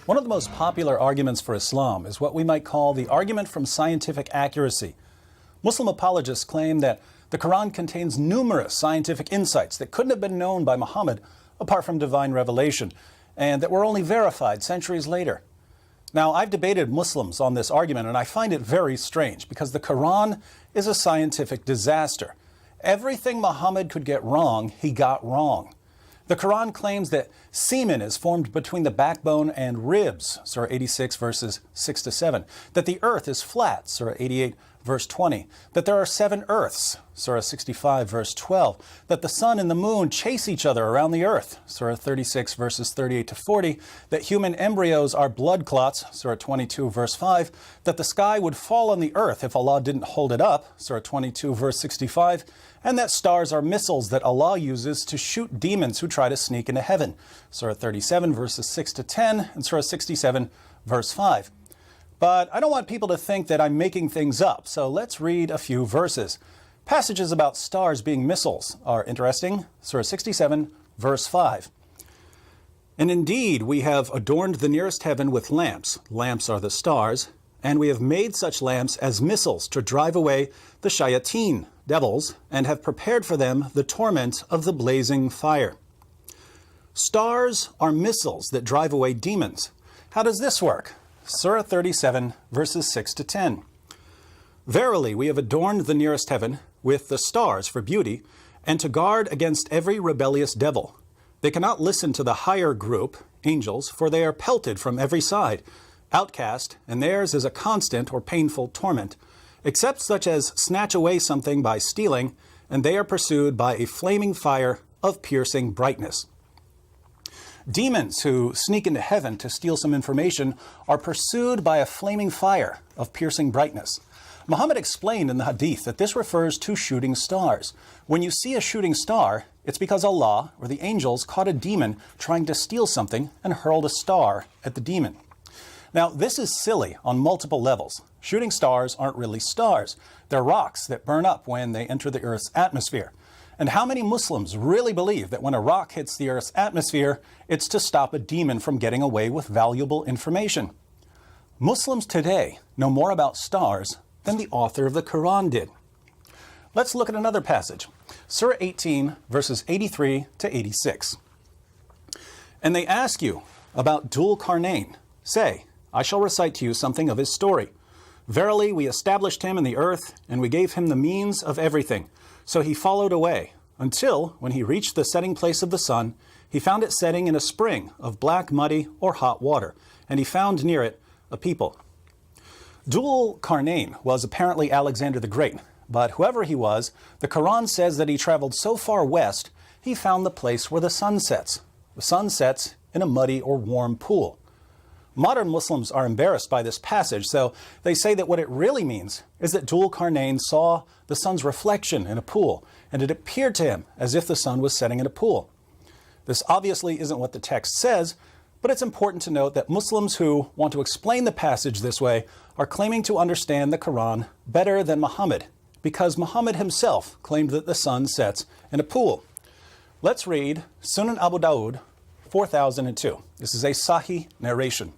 One of the most popular arguments for Islam is what we might call the argument from scientific accuracy. Muslim apologists claim that the Quran contains numerous scientific insights that couldn't have been known by Muhammad apart from divine revelation, and that were only verified centuries later. Now, I've debated Muslims on this argument, and I find it very strange because the Quran is a scientific disaster. Everything Muhammad could get wrong, he got wrong. The Quran claims that semen is formed between the backbone and ribs, Surah 86, verses 6 to 7. That the earth is flat, Surah 88, verse 20. That there are 7 earths, Surah 65, verse 12. That the sun and the moon chase each other around the earth, Surah 36, verses 38 to 40. That human embryos are blood clots, Surah 22, verse 5. That the sky would fall on the earth if Allah didn't hold it up, Surah 22, verse 65. And that stars are missiles that Allah uses to shoot demons who try to sneak into heaven, Surah 37, verses 6 to 10, and Surah 67, verse 5. But I don't want people to think that I'm making things up, so let's read a few verses. Passages about stars being missiles are interesting. Surah 67, verse 5. And indeed, we have adorned the nearest heaven with lamps. Lamps are the stars. And we have made such lamps as missiles to drive away the shayateen, devils, and have prepared for them the torment of the blazing fire. Stars are missiles that drive away demons. How does this work? Surah 37, verses 6 to 10. Verily, we have adorned the nearest heaven with the stars for beauty, and to guard against every rebellious devil. They cannot listen to the higher group, angels, for they are pelted from every side, outcast, and theirs is a constant or painful torment, except such as snatch away something by stealing, and they are pursued by a flaming fire of piercing brightness. Demons who sneak into heaven to steal some information are pursued by a flaming fire of piercing brightness. Muhammad explained in the hadith that this refers to shooting stars. When you see a shooting star, it's because Allah or the angels caught a demon trying to steal something and hurled a star at the demon. Now, this is silly on multiple levels. Shooting stars aren't really stars. They're rocks that burn up when they enter the Earth's atmosphere. And how many Muslims really believe that when a rock hits the Earth's atmosphere, it's to stop a demon from getting away with valuable information? Muslims today know more about stars than the author of the Quran did. Let's look at another passage. Surah 18, verses 83 to 86. And they ask you about Dhul Qarnayn. Say, I shall recite to you something of his story. Verily, we established him in the earth, and we gave him the means of everything. So he followed away, until, when he reached the setting place of the sun, he found it setting in a spring of black, muddy, or hot water, and he found near it a people. Dhul Qarnayn was apparently Alexander the Great, but whoever he was, the Quran says that he traveled so far west, he found the place where the sun sets. The sun sets in a muddy or warm pool. Modern Muslims are embarrassed by this passage, so they say that what it really means is that Dhul Qarnayn saw the sun's reflection in a pool, and it appeared to him as if the sun was setting in a pool. This obviously isn't what the text says, but it's important to note that Muslims who want to explain the passage this way are claiming to understand the Quran better than Muhammad, because Muhammad himself claimed that the sun sets in a pool. Let's read Sunan Abu Dawud 4002. This is a Sahih narration.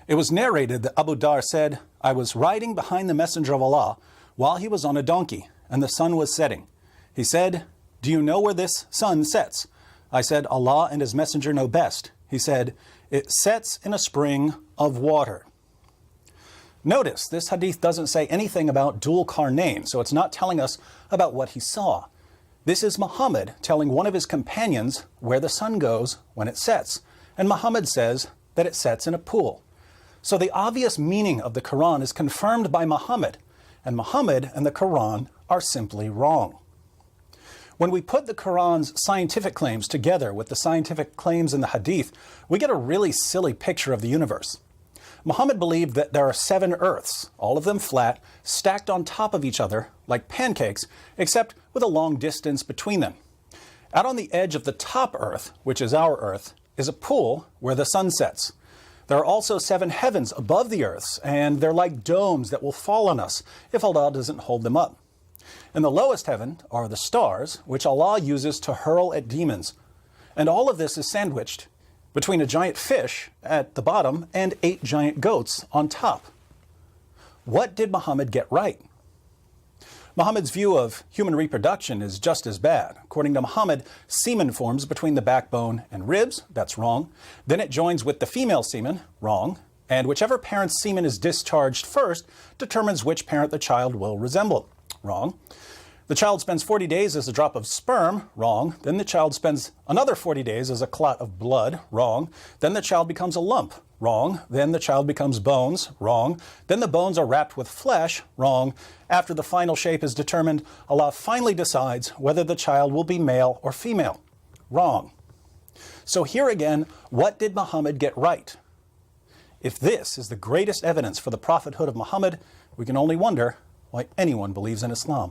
It was narrated that Abu Dar said, I was riding behind the Messenger of Allah while he was on a donkey, and the sun was setting. He said, do you know where this sun sets? I said, Allah and his Messenger know best. He said, it sets in a spring of water. Notice, this hadith doesn't say anything about Dhul Qarnayn, so it's not telling us about what he saw. This is Muhammad telling one of his companions where the sun goes when it sets, and Muhammad says that it sets in a pool. So the obvious meaning of the Quran is confirmed by Muhammad, and Muhammad and the Quran are simply wrong. When we put the Quran's scientific claims together with the scientific claims in the Hadith, we get a really silly picture of the universe. Muhammad believed that there are 7 earths, all of them flat, stacked on top of each other like pancakes, except with a long distance between them. Out on the edge of the top earth, which is our earth, is a pool where the sun sets. There are also 7 heavens above the earths, and they're like domes that will fall on us if Allah doesn't hold them up. In the lowest heaven are the stars, which Allah uses to hurl at demons. And all of this is sandwiched between a giant fish at the bottom and 8 giant goats on top. What did Muhammad get right? Muhammad's view of human reproduction is just as bad. According to Muhammad, semen forms between the backbone and ribs. That's wrong. Then it joins with the female semen. Wrong. And whichever parent's semen is discharged first determines which parent the child will resemble. Wrong. The child spends 40 days as a drop of sperm. Wrong. Then the child spends another 40 days as a clot of blood. Wrong. Then the child becomes a lump. Wrong. Then the child becomes bones. Wrong. Then the bones are wrapped with flesh. Wrong. After the final shape is determined, Allah finally decides whether the child will be male or female. Wrong. So here again, what did Muhammad get right? If this is the greatest evidence for the prophethood of Muhammad, we can only wonder why anyone believes in Islam.